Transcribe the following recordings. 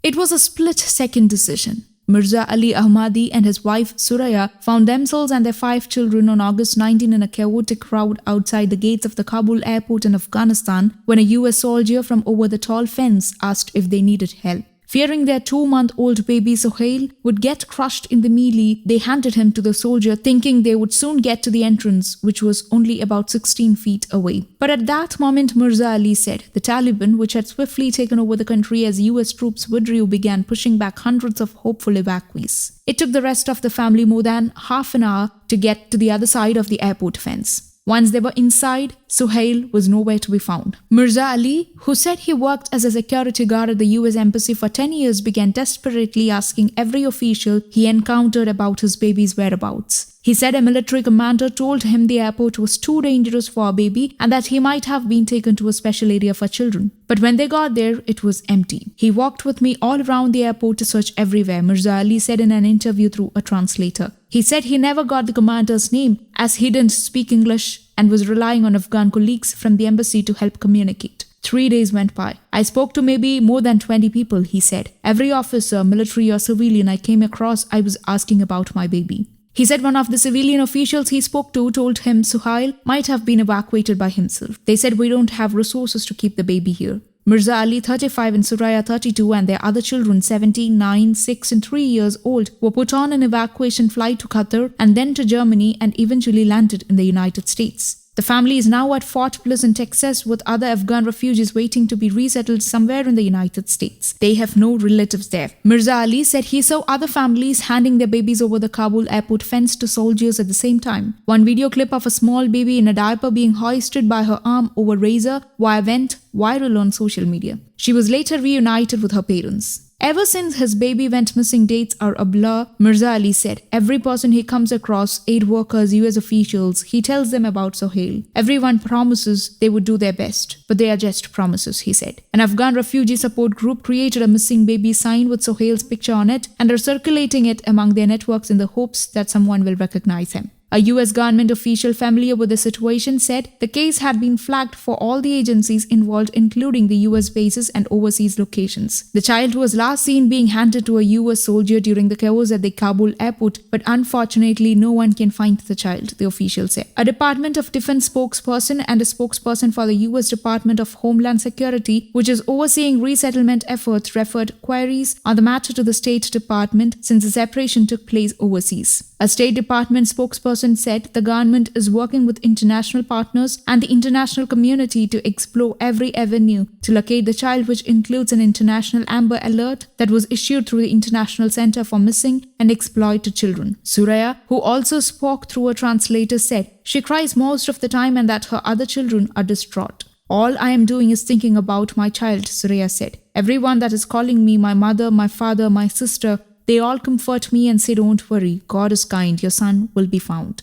It was a split-second decision. Mirza Ali Ahmadi and his wife Suraya found themselves and their 5 children on August 19 in a chaotic crowd outside the gates of the Kabul airport in Afghanistan when a US soldier from over the tall fence asked if they needed help. Fearing their 2-month-old baby Sohail would get crushed in the melee, they handed him to the soldier, thinking they would soon get to the entrance, which was only about 16 feet away. But at that moment, Mirza Ali said, the Taliban, which had swiftly taken over the country as US troops withdrew, began pushing back hundreds of hopeful evacuees. It took the rest of the family more than half an hour to get to the other side of the airport fence. Once they were inside, Sohail was nowhere to be found. Mirza Ali, who said he worked as a security guard at the US Embassy for 10 years, began desperately asking every official he encountered about his baby's whereabouts. He said a military commander told him the airport was too dangerous for a baby and that he might have been taken to a special area for children. But when they got there, it was empty. He walked with me all around the airport to search everywhere, Mirza Ali said in an interview through a translator. He said he never got the commander's name as he didn't speak English and was relying on Afghan colleagues from the embassy to help communicate. 3 days went by. I spoke to maybe more than 20 people, he said. Every officer, military or civilian I came across, I was asking about my baby. He said one of the civilian officials he spoke to told him Sohail might have been evacuated by himself. They said we don't have resources to keep the baby here. Mirza Ali, 35, and Suraya, 32, and their other children, 17, 9, 6, and 3 years old, were put on an evacuation flight to Qatar and then to Germany and eventually landed in the United States. The family is now at Fort Bliss in Texas with other Afghan refugees waiting to be resettled somewhere in the United States. They have no relatives there. Mirza Ali said he saw other families handing their babies over the Kabul airport fence to soldiers at the same time. One video clip of a small baby in a diaper being hoisted by her arm over razor wire went viral on social media. She was later reunited with her parents. Ever since his baby went missing, dates are a blur, Mirza Ali said. Every person he comes across, aid workers, US officials, he tells them about Sohail. Everyone promises they would do their best, but they are just promises, he said. An Afghan refugee support group created a missing baby sign with Sohail's picture on it and are circulating it among their networks in the hopes that someone will recognize him. A US government official familiar with the situation said the case had been flagged for all the agencies involved, including the US bases and overseas locations. The child was last seen being handed to a US soldier during the chaos at the Kabul airport, but unfortunately no one can find the child, the official said. A Department of Defense spokesperson and a spokesperson for the US Department of Homeland Security, which is overseeing resettlement efforts, referred queries on the matter to the State Department since the separation took place overseas. A State Department spokesperson said the government is working with international partners and the international community to explore every avenue to locate the child, which includes an international Amber Alert that was issued through the International Center for Missing and Exploited Children. Suraya, who also spoke through a translator, said she cries most of the time and that her other children are distraught. All I am doing is thinking about my child, Suraya said. Everyone that is calling me my mother, my father, my sister, they all comfort me and say, don't worry, God is kind, your son will be found.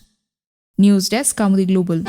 News Desk, Kaumudy Global.